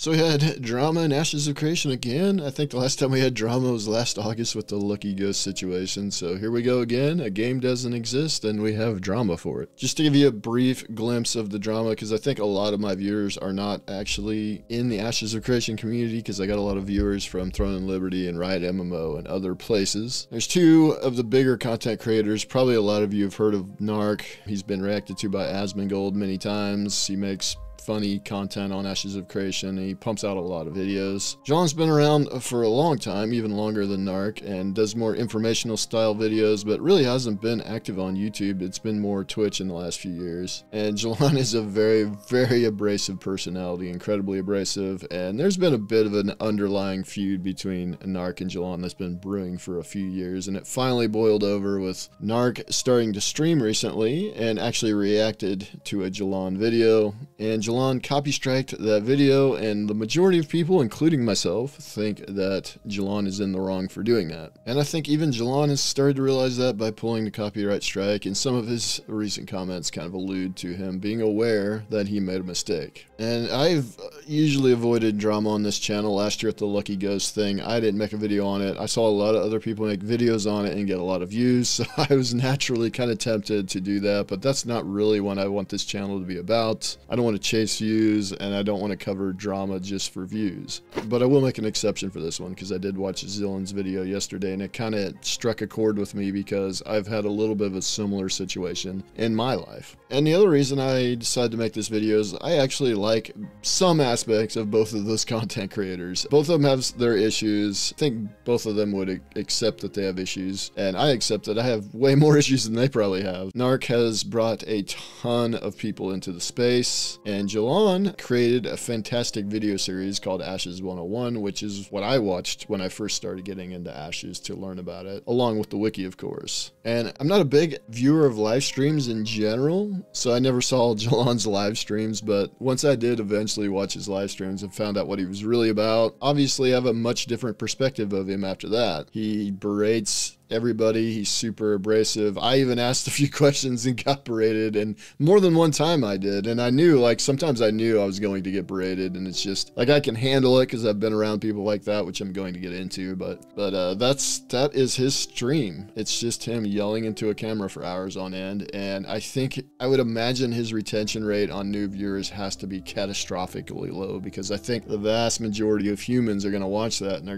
So we had drama in Ashes of Creation again. I think the last time we had drama was last August with the Lucky Ghost situation. So here we go again. A game doesn't exist and we have drama for it. Just to give you a brief glimpse of the drama, because I think a lot of my viewers are not actually in the Ashes of Creation community, because I got a lot of viewers from Throne and Liberty and Riot MMO and other places. There's two of the bigger content creators. Probably a lot of you have heard of Narc. He's been reacted to by Asmongold many times. He makes funny content on Ashes of Creation. He pumps out a lot of videos. John's been around for a long time, even longer than Narc, and does more informational style videos, but really hasn't been active on YouTube. It's been more Twitch in the last few years. And Jalon is a very, very abrasive personality, incredibly abrasive, and there's been a bit of an underlying feud between Narc and Jalon that's been brewing for a few years, and it finally boiled over with Narc starting to stream recently and actually reacted to a Jalon video, and Jalon copy-striked that video, and the majority of people, including myself, think that Jalon is in the wrong for doing that. And I think even Jalon has started to realize that by pulling the copyright strike, and some of his recent comments kind of allude to him being aware that he made a mistake. And I've usually avoided drama on this channel. Last year at the Lucky Ghost thing, I didn't make a video on it. I saw a lot of other people make videos on it and get a lot of views, so I was naturally kind of tempted to do that, but that's not really what I want this channel to be about. I don't want to chase views, and I don't want to cover drama just for views. But I will make an exception for this one, because I did watch Zillion's video yesterday, and it kind of struck a chord with me because I've had a little bit of a similar situation in my life. And the other reason I decided to make this video is I actually like some aspects of both of those content creators. Both of them have their issues. I think both of them would accept that they have issues, and I accept that I have way more issues than they probably have. Narc has brought a ton of people into the space, and Jalon created a fantastic video series called Ashes 101, which is what I watched when I first started getting into Ashes to learn about it, along with the wiki, of course. And I'm not a big viewer of live streams in general, so I never saw Jalon's live streams, but once I did eventually watch his live streams and found out what he was really about, obviously I have a much different perspective of him after that. He berates everybody. He's super abrasive. I even asked a few questions and got berated, and more than one time I did. And I knew, like, sometimes I knew I was going to get berated, and it's just like I can handle it because I've been around people like that, which I'm going to get into. But that is his stream. It's just him yelling into a camera for hours on end, and I would imagine his retention rate on new viewers has to be catastrophically low, because I think the vast majority of humans are going to watch that and they're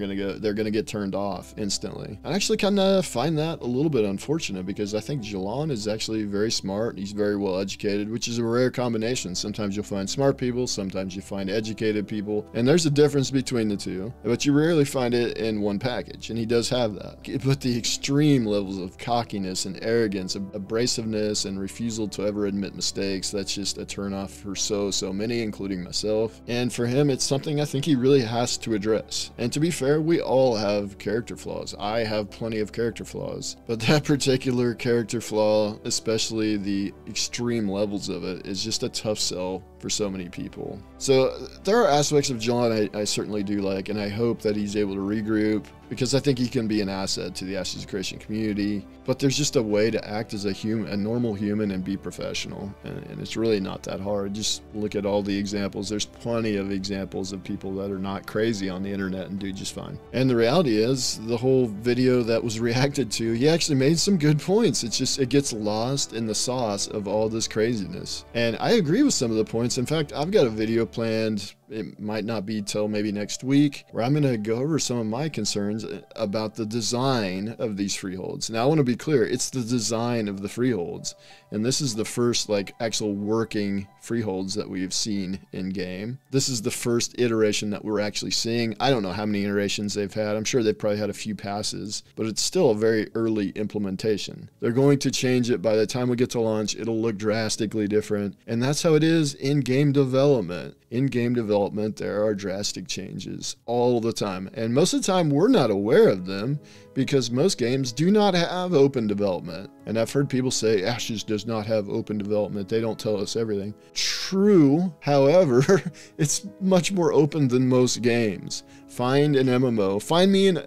going to get turned off instantly. I actually kind of find that a little bit unfortunate, because I think Jalon is actually very smart. He's very well educated, which is a rare combination. Sometimes you'll find smart people, sometimes you find educated people, and there's a difference between the two, but you rarely find it in one package, and he does have that. But the extreme levels of cockiness and arrogance, abrasiveness, and refusal to ever admit mistakes, that's just a turnoff for so many, including myself. And for him, it's something I think he really has to address. And to be fair, we all have character flaws. I have plenty of character flaws, but that particular character flaw, especially the extreme levels of it, is just a tough sell for so many people. So there are aspects of Jalon I certainly do like, and I hope that he's able to regroup, because I think he can be an asset to the Ashes of Creation community. But there's just a way to act as a normal human, and be professional, and it's really not that hard. Just look at all the examples. There's plenty of examples of people that are not crazy on the internet and do just fine. And the reality is, the whole video that was reacted to, he actually made some good points. It's just, it gets lost in the sauce of all this craziness. And I agree with some of the points. In fact, I've got a video planned, it might not be till maybe next week, where I'm going to go over some of my concerns about the design of these freeholds. Now, I want to be clear, it's the design of the freeholds, and this is the first like actual working freeholds that we've seen in game. This is the first iteration that we're actually seeing. I don't know how many iterations they've had. I'm sure they've probably had a few passes, but it's still a very early implementation. They're going to change it. By the time we get to launch, it'll look drastically different, and that's how it is in game development. In game development, there are drastic changes all the time, and most of the time we're not aware of them, because most games do not have open development. And I've heard people say Ashes does not have open development, they don't tell us everything. True, however, it's much more open than most games. Find an MMO, find me an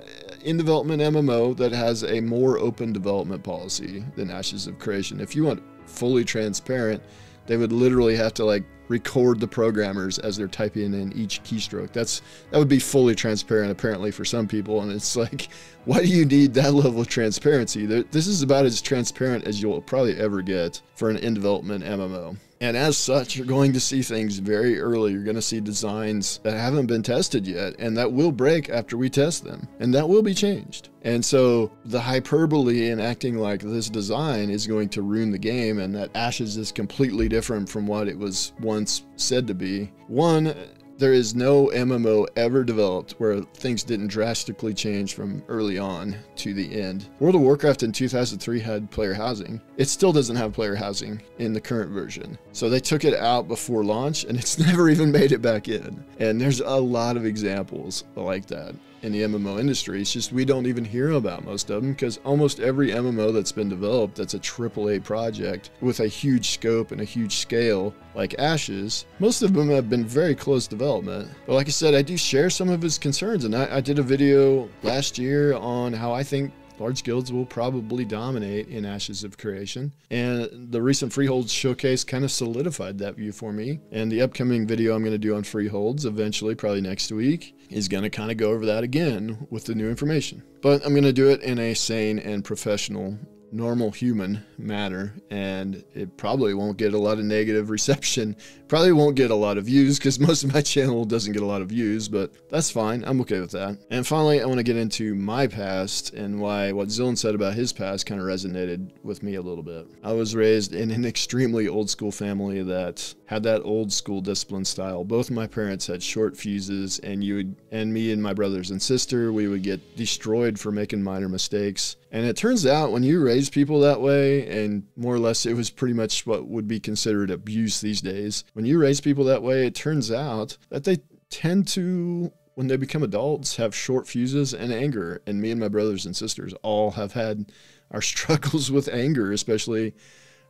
in-development MMO that has a more open development policy than Ashes of Creation. If you want fully transparent, They would literally have to like record the programmers as they're typing in each keystroke. That would be fully transparent apparently for some people, and it's like, why do you need that level of transparency? This is about as transparent as you'll probably ever get for an in-development MMO. And as such, you're going to see things very early. You're going to see designs that haven't been tested yet, and that will break after we test them, and that will be changed. And so the hyperbole in acting like this design is going to ruin the game and that Ashes is completely different from what it was once said to be. One, there is no MMO ever developed where things didn't drastically change from early on to the end. World of Warcraft in 2003 had player housing. It still doesn't have player housing in the current version. So they took it out before launch and it's never even made it back in. And there's a lot of examples like that in the MMO industry. It's just we don't even hear about most of them because almost every MMO that's been developed that's a AAA project with a huge scope and a huge scale like Ashes, most of them have been very close development. But like I said, I do share some of his concerns, and I did a video last year on how I think large guilds will probably dominate in Ashes of Creation, and the recent Freeholds showcase kind of solidified that view for me. And the upcoming video I'm going to do on Freeholds eventually, probably next week, is going to kind of go over that again with the new information. But I'm going to do it in a sane and professional, normal human manner, and it probably won't get a lot of negative reception. Probably won't get a lot of views because most of my channel doesn't get a lot of views, but that's fine. I'm okay with that. And finally, I want to get into my past and why what Zillan said about his past kind of resonated with me a little bit. I was raised in an extremely old school family that had that old school discipline style. Both of my parents had short fuses, and me and my brothers and sister, we would get destroyed for making minor mistakes. And it turns out when you raise people that way, and more or less it was pretty much what would be considered abuse these days, when you raise people that way, it turns out that they tend to, when they become adults, have short fuses and anger. And me and my brothers and sisters all have had our struggles with anger, especially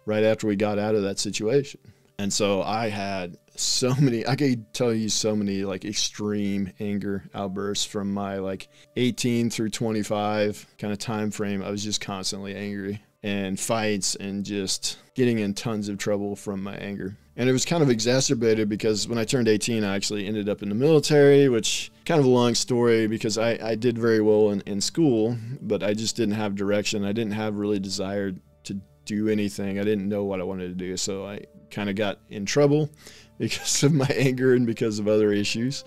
right after we got out of that situation. And so I had so many, I could tell you so many like extreme anger outbursts from my like 18 through 25 kind of time frame. I was just constantly angry, and fights and just getting in tons of trouble from my anger. And it was kind of exacerbated because when I turned 18, I actually ended up in the military, which kind of a long story because I did very well in school, but I just didn't have direction. I didn't have really desire to do anything. I didn't know what I wanted to do. So I kind of got in trouble because of my anger and because of other issues,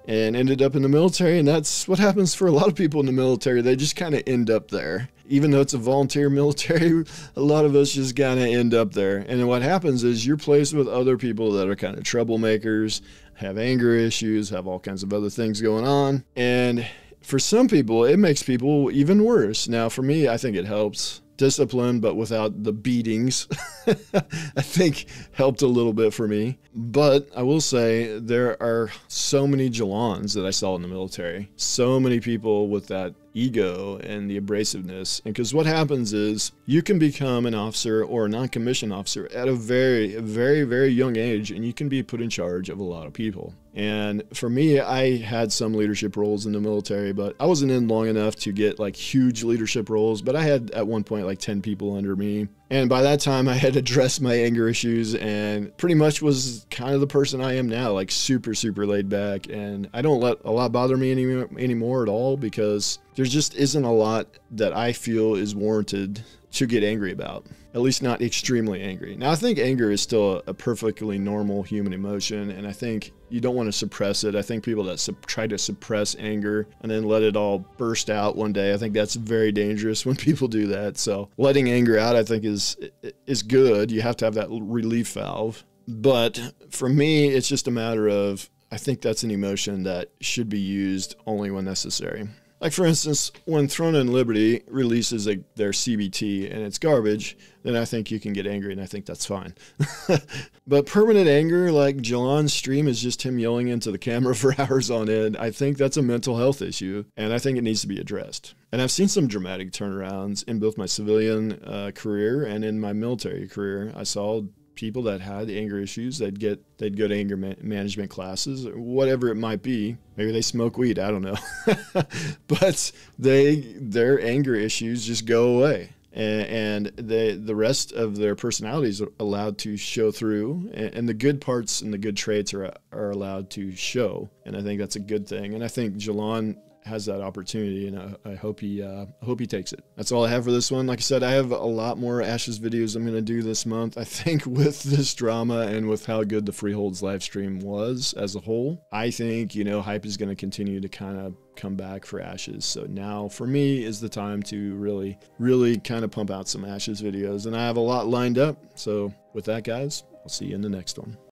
and ended up in the military. And that's what happens for a lot of people in the military. They just kind of end up there. Even though it's a volunteer military, a lot of us just kind of end up there. And what happens is you're placed with other people that are kind of troublemakers, have anger issues, have all kinds of other things going on. And for some people, it makes people even worse. Now, for me, I think it helps. Discipline, but without the beatings, I think helped a little bit for me. But I will say there are so many Jalons that I saw in the military. So many people with that ego and the abrasiveness. And because what happens is you can become an officer or a non-commissioned officer at a very, very, very young age, and you can be put in charge of a lot of people. And for me, I had some leadership roles in the military, but I wasn't in long enough to get like huge leadership roles. But I had at one point like 10 people under me. And by that time, I had addressed my anger issues and pretty much was kind of the person I am now, like super, super laid back. And I don't let a lot bother me anymore at all, because there just isn't a lot that I feel is warranted to get angry about, at least not extremely angry. Now, I think anger is still a perfectly normal human emotion, and I think you don't want to suppress it. I think people that try to suppress anger and then let it all burst out one day, I think that's very dangerous when people do that. So letting anger out, I think, is good. You have to have that relief valve. But for me, it's just a matter of, I think that's an emotion that should be used only when necessary. Like, for instance, when Throne and Liberty releases their CBT and it's garbage, then I think you can get angry, and I think that's fine. But permanent anger, like Jalon's stream is just him yelling into the camera for hours on end, I think that's a mental health issue, and I think it needs to be addressed. And I've seen some dramatic turnarounds in both my civilian career and in my military career. I saw people that had anger issues, they'd go to anger management classes, or whatever it might be. Maybe they smoke weed, I don't know. But their anger issues just go away. and the rest of their personalities are allowed to show through, and the good parts and the good traits are allowed to show. And I think that's a good thing. And I think Jalon has that opportunity, and I hope he takes it. That's all I have for this one. Like I said, I have a lot more Ashes videos I'm going to do this month. I think with this drama and with how good the Freeholds live stream was as a whole, I think, you know, hype is going to continue to kind of come back for Ashes. So now for me is the time to really kind of pump out some Ashes videos, and I have a lot lined up. So with that, guys, I'll see you in the next one.